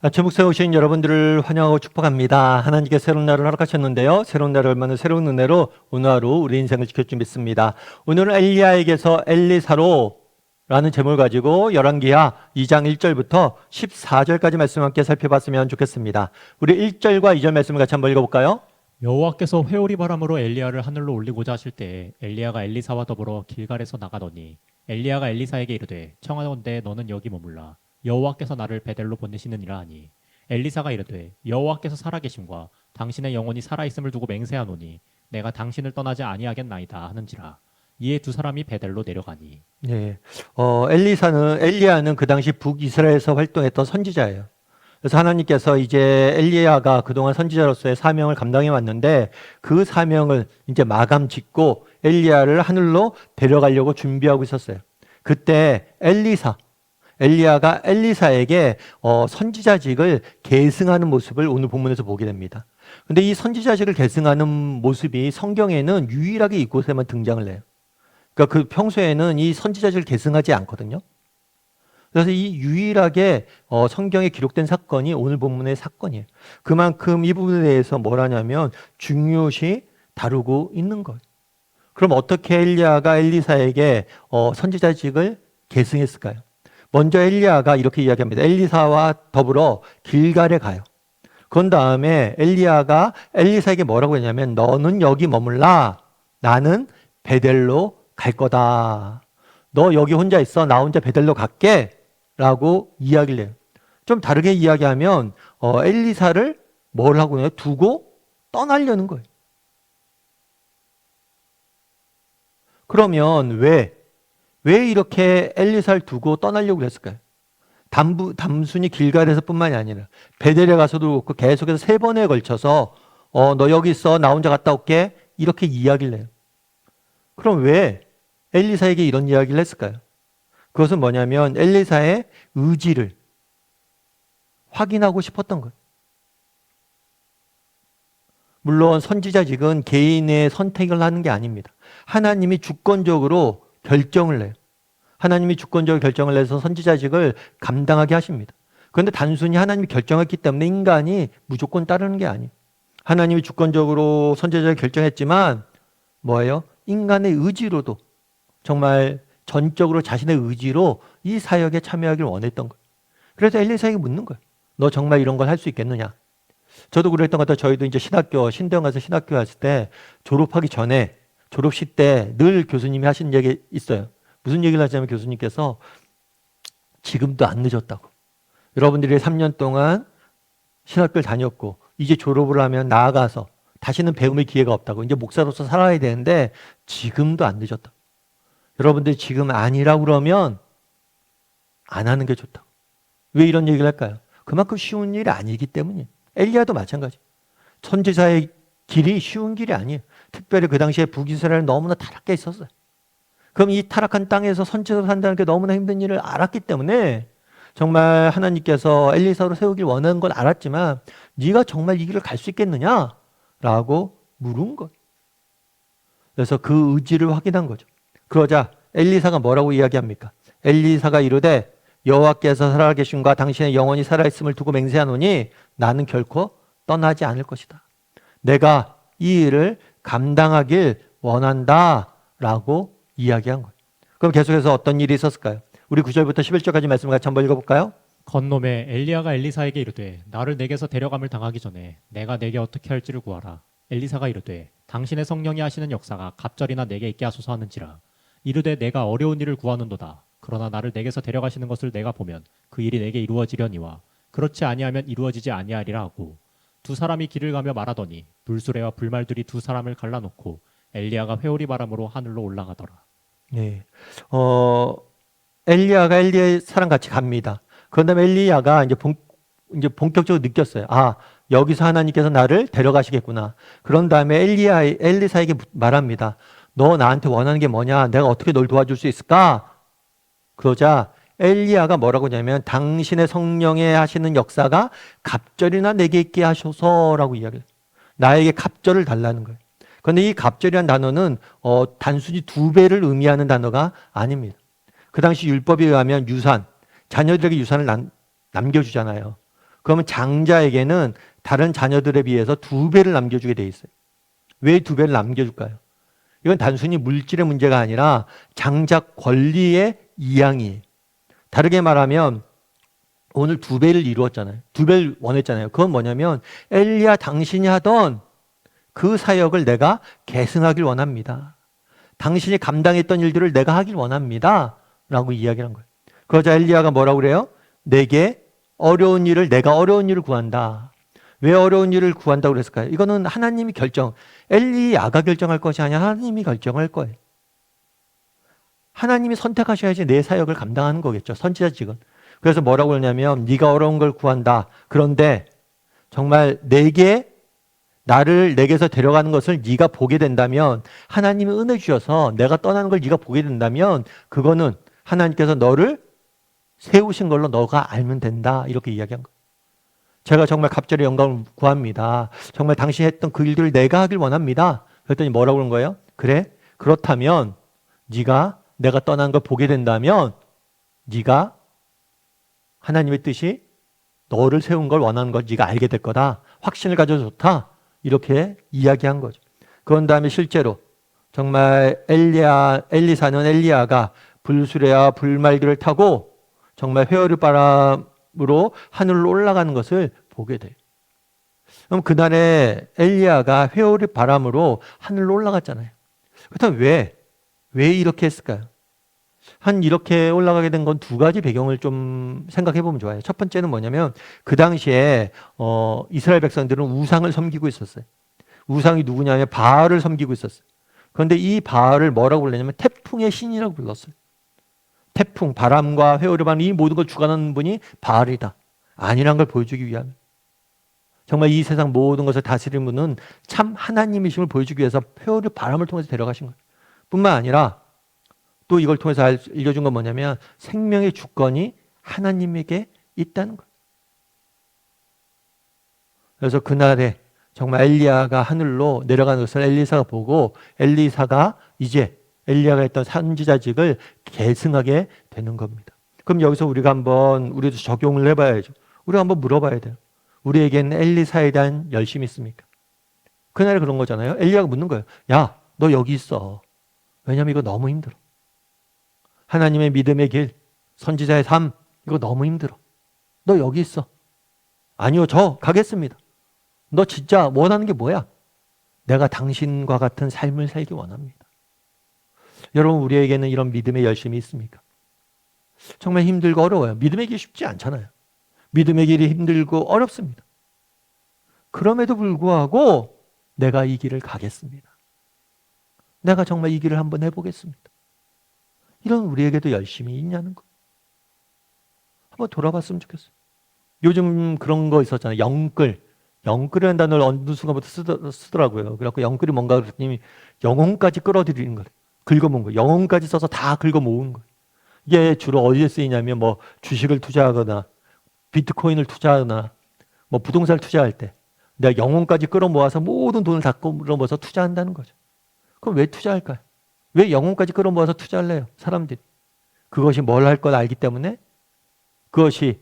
아침 목사에 오신 여러분들을 환영하고 축복합니다. 하나님께 새로운 날을 허락하셨는데요. 새로운 날을 얼마나 새로운 은혜로 오늘 하루 우리 인생을 지켜주고 믿습니다. 오늘은 엘리야에게서 엘리사로 라는 제목을 가지고 열왕기하 2장 1절부터 14절까지 말씀 함께 살펴봤으면 좋겠습니다. 우리 1절과 2절 말씀을 같이 한번 읽어볼까요? 여호와께서 회오리 바람으로 엘리야를 하늘로 올리고자 하실 때에 엘리야가 엘리사와 더불어 길갈에서 나가더니 엘리야가 엘리사에게 이르되 청하건대 너는 여기 머물라 여호와께서 나를 베델로 보내시느니라 하니 엘리사가 이르되 여호와께서 살아계심과 당신의 영혼이 살아있음을 두고 맹세하노니 내가 당신을 떠나지 아니하겠나이다 하는지라. 이에 두 사람이 베델로 내려가니. 네, 엘리야는 그 당시 북이스라엘에서 활동했던 선지자예요. 그래서 하나님께서 이제 엘리야가 그동안 선지자로서의 사명을 감당해 왔는데 그 사명을 이제 마감 짓고 엘리야를 하늘로 데려가려고 준비하고 있었어요. 그때 엘리야가 엘리사에게 선지자직을 계승하는 모습을 오늘 본문에서 보게 됩니다. 근데 이 선지자직을 계승하는 모습이 성경에는 유일하게 이곳에만 등장을 해요. 그러니까 그 평소에는 이 선지자직을 계승하지 않거든요. 그래서 이 유일하게 성경에 기록된 사건이 오늘 본문의 사건이에요. 그만큼 이 부분에 대해서 뭘 하냐면 중요시 다루고 있는 거예요. 그럼 어떻게 엘리야가 엘리사에게 선지자직을 계승했을까요? 먼저 엘리야가 이렇게 이야기합니다. 엘리사와 더불어 길갈에 가요. 그런 다음에 엘리야가 엘리사에게 뭐라고 했냐면 너는 여기 머물라. 나는 베델로 갈 거다. 너 여기 혼자 있어. 나 혼자 베델로 갈게. 라고 이야기를 해요. 좀 다르게 이야기하면 엘리사를 뭘 하고 있나요? 두고 떠나려는 거예요. 그러면 왜 이렇게 엘리사를 두고 떠나려고 했을까요? 단순히 길갈에서 뿐만이 아니라 베델에 가서도 그렇고 계속해서 3번에 걸쳐서 너 여기 있어. 나 혼자 갔다 올게. 이렇게 이야기를 해요. 그럼 왜 엘리사에게 이런 이야기를 했을까요? 그것은 뭐냐면 엘리사의 의지를 확인하고 싶었던 거예요. 물론 선지자직은 개인의 선택을 하는 게 아닙니다. 하나님이 주권적으로 결정을 해요. 하나님이 주권적으로 결정을 내서 선지자직을 감당하게 하십니다. 그런데 단순히 하나님이 결정했기 때문에 인간이 무조건 따르는 게 아니에요. 하나님이 주권적으로 선지자직을 결정했지만 뭐예요? 인간의 의지로도 정말 전적으로 자신의 의지로 이 사역에 참여하기를 원했던 거예요. 그래서 엘리사에게 묻는 거예요. 너 정말 이런 걸 할 수 있겠느냐? 저도 그랬던 것 같아요. 저희도 이제 신대원 가서 신학교 갔을 때 졸업하기 전에 졸업식 때 늘 교수님이 하신 얘기 있어요. 무슨 얘기를 하자면 교수님께서 지금도 안 늦었다고. 여러분들이 3년 동안 신학교를 다녔고 이제 졸업을 하면 나아가서 다시는 배움의 기회가 없다고. 이제 목사로서 살아야 되는데 지금도 안 늦었다고. 여러분들이 지금 아니라고 그러면 안 하는 게 좋다고. 왜 이런 얘기를 할까요? 그만큼 쉬운 일이 아니기 때문이에요. 엘리야도 마찬가지. 선지자의 길이 쉬운 길이 아니에요. 특별히 그 당시에 북이스라엘은 너무나 타락해 있었어요. 그럼 이 타락한 땅에서 선지자로 산다는 게 너무나 힘든 일을 알았기 때문에 정말 하나님께서 엘리사로 세우길 원하는 건 알았지만 네가 정말 이 길을 갈 수 있겠느냐라고 물은 거예요. 그래서 그 의지를 확인한 거죠. 그러자 엘리사가 뭐라고 이야기합니까? 엘리사가 이르되 여호와께서 살아계심과 당신의 영혼이 살아있음을 두고 맹세하노니 나는 결코 떠나지 않을 것이다. 내가 이 일을 감당하길 원한다라고 이야기한 거예요. 그럼 계속해서 어떤 일이 있었을까요? 우리 9절부터 11절까지 말씀 같이 한번 읽어볼까요? 건놈에 엘리야가 엘리사에게 이르되 나를 내게서 데려감을 당하기 전에 내가 내게 어떻게 할지를 구하라. 엘리사가 이르되 당신의 성령이 하시는 역사가 갑절이나 내게 있게 하소서 하는지라. 이르되 내가 어려운 일을 구하는도다. 그러나 나를 내게서 데려가시는 것을 내가 보면 그 일이 내게 이루어지려니와 그렇지 아니하면 이루어지지 아니하리라 하고 두 사람이 길을 가며 말하더니 불수레와 불말들이 두 사람을 갈라놓고 엘리야가 회오리 바람으로 하늘로 올라가더라. 네. 엘리야가 엘리사랑 같이 갑니다. 그런 다음에 엘리야가 이제 본격적으로 느꼈어요. 아, 여기서 하나님께서 나를 데려가시겠구나. 그런 다음에 엘리사에게 말합니다. 너 나한테 원하는 게 뭐냐? 내가 어떻게 널 도와줄 수 있을까? 그러자 엘리야가 뭐라고 하냐면 당신의 성령에 하시는 역사가 갑절이나 내게 있게 하셔서라고 이야기를 해요. 나에게 갑절을 달라는 거예요. 그런데 이 갑절이라는 단어는 단순히 2배를 의미하는 단어가 아닙니다. 그 당시 율법에 의하면 자녀들에게 유산을 남겨주잖아요. 그러면 장자에게는 다른 자녀들에 비해서 2배를 남겨주게 돼 있어요. 왜 2배를 남겨줄까요? 이건 단순히 물질의 문제가 아니라 장자 권리의 이양이에요. 다르게 말하면 오늘 2배를 이루었잖아요. 2배를 원했잖아요. 그건 뭐냐면 엘리야 당신이 하던 그 사역을 내가 계승하길 원합니다. 당신이 감당했던 일들을 내가 하길 원합니다. 라고 이야기한 거예요. 그러자 엘리야가 뭐라고 그래요? 내가 어려운 일을 구한다. 왜 어려운 일을 구한다고 그랬을까요? 이거는 하나님이 엘리야가 결정할 것이 아니라 하나님이 결정할 거예요. 하나님이 선택하셔야지 내 사역을 감당하는 거겠죠. 선지자직은. 그래서 뭐라고 그러냐면 네가 어려운 걸 구한다. 그런데 정말 나를 내게서 데려가는 것을 네가 보게 된다면, 하나님이 은혜 주셔서 내가 떠나는 걸 네가 보게 된다면 그거는 하나님께서 너를 세우신 걸로 너가 알면 된다. 이렇게 이야기한 거예요. 제가 정말 갑절의 영광을 구합니다. 정말 당신이 했던 그 일들을 내가 하길 원합니다. 그랬더니 뭐라고 그런 거예요? 그래? 그렇다면 네가 내가 떠난 걸 보게 된다면 네가 하나님의 뜻이 너를 세운 걸 원하는 걸 네가 알게 될 거다. 확신을 가져 좋다. 이렇게 이야기한 거죠. 그런 다음에 실제로 정말 엘리사는 엘리야가 불수레와 불말기를 타고 정말 회오리 바람으로 하늘로 올라가는 것을 보게 돼요. 그럼 그날에 엘리야가 회오리 바람으로 하늘로 올라갔잖아요. 그렇다면 왜 이렇게 했을까요? 이렇게 올라가게 된 건 2가지 배경을 좀 생각해 보면 좋아요. 첫 번째는 뭐냐면 그 당시에 이스라엘 백성들은 우상을 섬기고 있었어요. 우상이 누구냐면 바알을 섬기고 있었어요. 그런데 이 바알을 뭐라고 불렀냐면 태풍의 신이라고 불렀어요. 태풍, 바람과 회오리 바람, 이 모든 걸 주관하는 분이 바알이다. 아니란 걸 보여주기 위함. 정말 이 세상 모든 것을 다스리는 분은 참 하나님이심을 보여주기 위해서 회오리 바람을 통해서 데려가신 거예요. 뿐만 아니라 또 이걸 통해서 알려준 건 뭐냐면 생명의 주권이 하나님에게 있다는 거예요. 그래서 그날에 정말 엘리야가 하늘로 내려가는 것을 엘리사가 보고 엘리사가 이제 엘리야가 했던 선지자직을 계승하게 되는 겁니다. 그럼 여기서 우리가 한번 우리도 적용을 해봐야죠. 우리가 한번 물어봐야 돼요. 우리에게는 엘리사에 대한 열심이 있습니까? 그날에 그런 거잖아요. 엘리야가 묻는 거예요. 야, 너 여기 있어. 왜냐면 이거 너무 힘들어. 하나님의 믿음의 길, 선지자의 삶, 이거 너무 힘들어. 너 여기 있어. 아니요, 저 가겠습니다. 너 진짜 원하는 게 뭐야? 내가 당신과 같은 삶을 살기 원합니다. 여러분, 우리에게는 이런 믿음의 열심이 있습니까? 정말 힘들고 어려워요. 믿음의 길이 쉽지 않잖아요. 믿음의 길이 힘들고 어렵습니다. 그럼에도 불구하고 내가 이 길을 가겠습니다. 내가 정말 이 길을 한번 해보겠습니다. 이런 우리에게도 열심이 있냐는 거. 한번 돌아봤으면 좋겠어요. 요즘 그런 거 있었잖아요. 영끌이라는 단어를 어느 순간부터 쓰더라고요. 그래갖고 영끌이 뭔가 그랬더니 영혼까지 끌어들이는 거예요. 긁어모은 거예요. 영혼까지 써서 다 긁어모은 거예요. 이게 주로 어디에 쓰이냐면 뭐 주식을 투자하거나 비트코인을 투자하거나 뭐 부동산을 투자할 때 내가 영혼까지 끌어모아서 모든 돈을 다 끌어모아서 투자한다는 거죠. 그럼 왜 투자할까요? 왜 영혼까지 끌어모아서 투자할래요? 사람들이. 그것이 뭘 할 걸 알기 때문에 그것이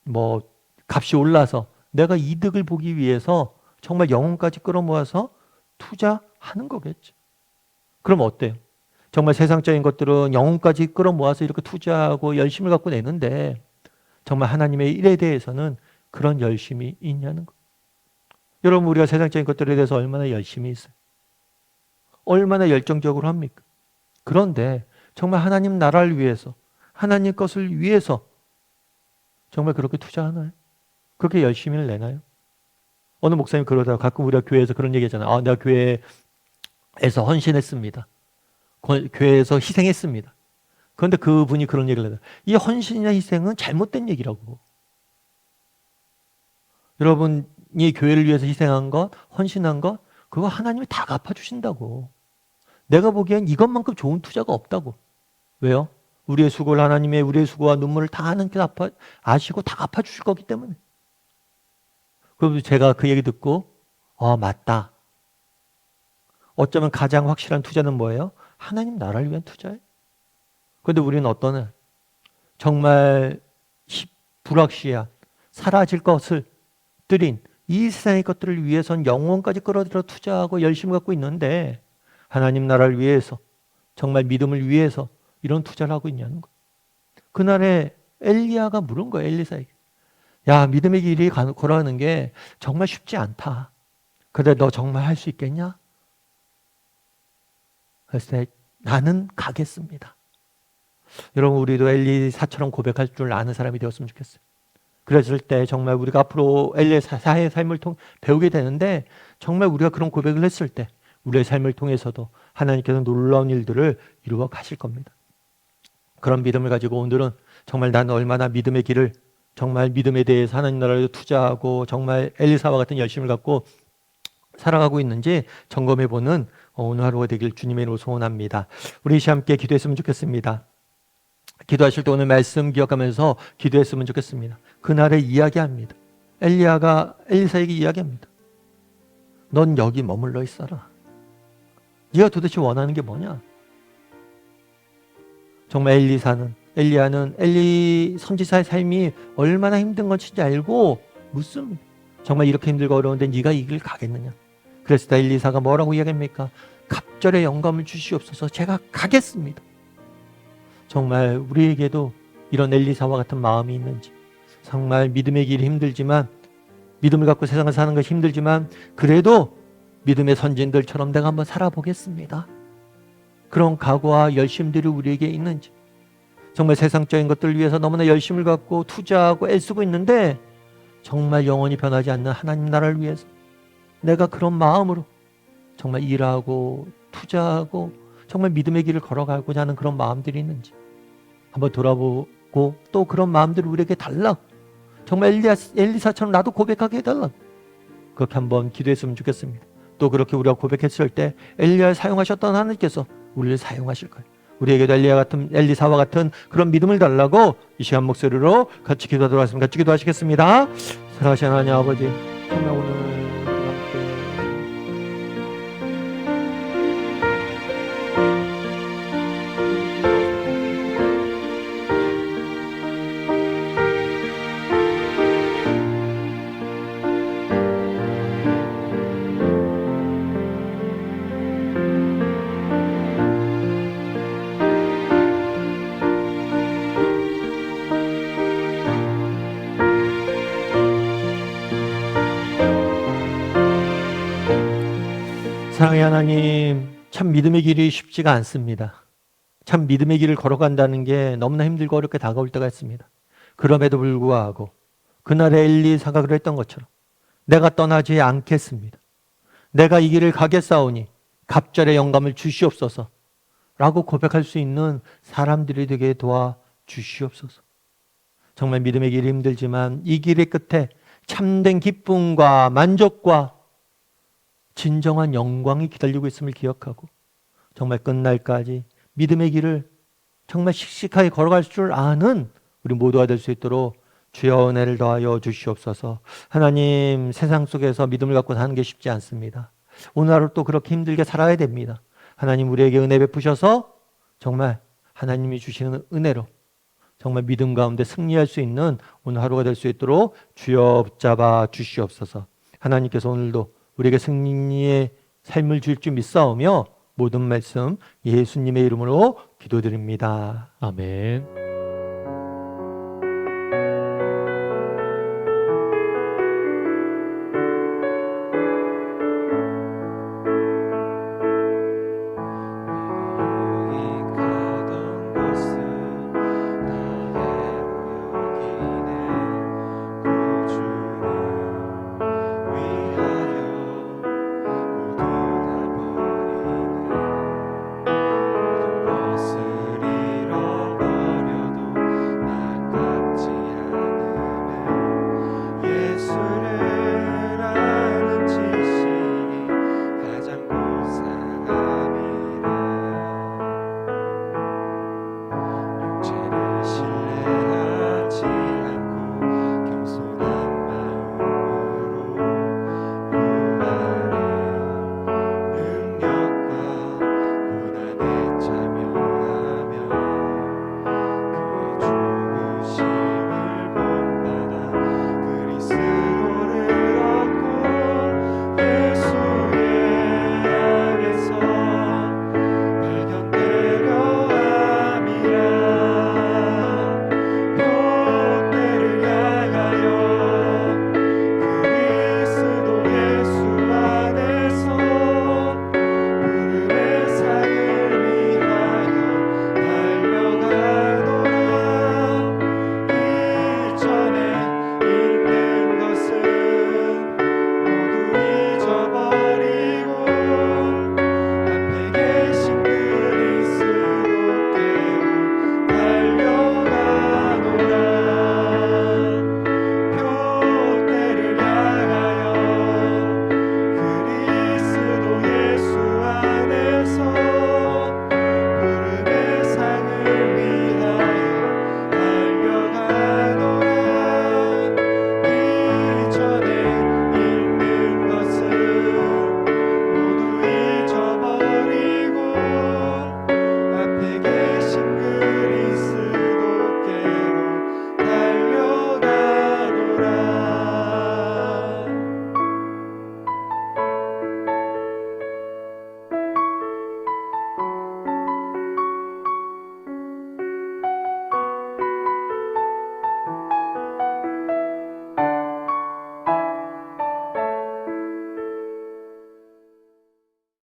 뭐 값이 올라서 내가 이득을 보기 위해서 정말 영혼까지 끌어모아서 투자하는 거겠죠. 그럼 어때요? 정말 세상적인 것들은 영혼까지 끌어모아서 이렇게 투자하고 열심을 갖고 내는데 정말 하나님의 일에 대해서는 그런 열심이 있냐는 거. 여러분, 우리가 세상적인 것들에 대해서 얼마나 열심히 있어요? 얼마나 열정적으로 합니까? 그런데 정말 하나님 나라를 위해서, 하나님 것을 위해서 정말 그렇게 투자하나요? 그렇게 열심히를 내나요? 어느 목사님 그러다가 가끔 우리가 교회에서 그런 얘기 하잖아요. 내가 교회에서 헌신했습니다. 교회에서 희생했습니다. 그런데 그분이 그런 얘기를 해요. 이 헌신이나 희생은 잘못된 얘기라고. 여러분이 교회를 위해서 희생한 것, 헌신한 것, 그거 하나님이 다 갚아주신다고. 내가 보기엔 이것만큼 좋은 투자가 없다고. 왜요? 우리의 수고와 눈물을 다 하나님께서 아시고 다 갚아주실 거기 때문에. 그래서 제가 그 얘기 듣고 맞다. 어쩌면 가장 확실한 투자는 뭐예요? 하나님 나라를 위한 투자예요. 그런데 우리는 정말 불확실한 사라질 것을 들인 이 세상의 것들을 위해선 영혼까지 끌어들여 투자하고 열심을 갖고 있는데 하나님 나라를 위해서 정말 믿음을 위해서 이런 투자를 하고 있냐는 거예요. 그날에 엘리야가 물은 거예요. 엘리사에게. 야, 믿음의 길이 걸어가는 게 정말 쉽지 않다. 근데 너 정말 할 수 있겠냐? 그래서 나는 가겠습니다. 여러분, 우리도 엘리사처럼 고백할 줄 아는 사람이 되었으면 좋겠어요. 그랬을 때 정말 우리가 앞으로 엘리사의 삶을 통해 배우게 되는데 정말 우리가 그런 고백을 했을 때 우리의 삶을 통해서도 하나님께서 놀라운 일들을 이루어 가실 겁니다. 그런 믿음을 가지고 오늘은 정말 나는 얼마나 믿음의 길을 정말 믿음에 대해서 하나님 나라에 투자하고 정말 엘리사와 같은 열심을 갖고 살아가고 있는지 점검해보는 오늘 하루가 되길 주님의 이름으로 소원합니다. 우리 함께 기도했으면 좋겠습니다. 기도하실 때 오늘 말씀 기억하면서 기도했으면 좋겠습니다. 그날에 이야기합니다. 엘리야가 엘리사에게 이야기합니다. 넌 여기 머물러 있어라. 네가 도대체 원하는 게 뭐냐? 정말 엘리야는 엘리 선지자의 삶이 얼마나 힘든 건지 알고 묻습니다. 정말 이렇게 힘들고 어려운데 네가 이 길 가겠느냐? 그랬을 때 엘리사가 뭐라고 이야기합니까? 갑절의 영감을 주시옵소서. 제가 가겠습니다. 정말 우리에게도 이런 엘리사와 같은 마음이 있는지, 정말 믿음의 길이 힘들지만, 믿음을 갖고 세상을 사는 것이 힘들지만 그래도 믿음의 선진들처럼 내가 한번 살아보겠습니다. 그런 각오와 열심들이 우리에게 있는지, 정말 세상적인 것들을 위해서 너무나 열심을 갖고 투자하고 애쓰고 있는데 정말 영원히 변하지 않는 하나님 나라를 위해서 내가 그런 마음으로 정말 일하고 투자하고 정말 믿음의 길을 걸어가고자 하는 그런 마음들이 있는지 한번 돌아보고, 또 그런 마음들을 우리에게 달라, 정말 엘리사처럼 나도 고백하게 해달라, 그렇게 한번 기도했으면 좋겠습니다. 또 그렇게 우리가 고백했을 때 엘리야를 사용하셨던 하나님께서 우리를 사용하실 거예요. 우리에게도 엘리사와 같은 그런 믿음을 달라고 이 시간 목소리로 같이 기도하도록 하겠습니다. 같이 기도하시겠습니다. 사랑하시는 하나님 아버지, 정말 오늘 사랑의 하나님, 참 믿음의 길이 쉽지가 않습니다. 참 믿음의 길을 걸어간다는 게 너무나 힘들고 어렵게 다가올 때가 있습니다. 그럼에도 불구하고 그날의 엘리사가 그랬던 것처럼 내가 떠나지 않겠습니다. 내가 이 길을 가겠사오니 갑절의 영감을 주시옵소서 라고 고백할 수 있는 사람들이 되게 도와주시옵소서. 정말 믿음의 길이 힘들지만 이 길의 끝에 참된 기쁨과 만족과 진정한 영광이 기다리고 있음을 기억하고 정말 끝날까지 믿음의 길을 정말 씩씩하게 걸어갈 줄 아는 우리 모두가 될 수 있도록 주여 은혜를 더하여 주시옵소서. 하나님, 세상 속에서 믿음을 갖고 사는 게 쉽지 않습니다. 오늘 하루 또 그렇게 힘들게 살아야 됩니다. 하나님, 우리에게 은혜 베푸셔서 정말 하나님이 주시는 은혜로 정말 믿음 가운데 승리할 수 있는 오늘 하루가 될 수 있도록 주여 붙잡아 주시옵소서. 하나님께서 오늘도 우리에게 승리의 삶을 줄 줄 믿사오며 모든 말씀 예수님의 이름으로 기도드립니다. 아멘.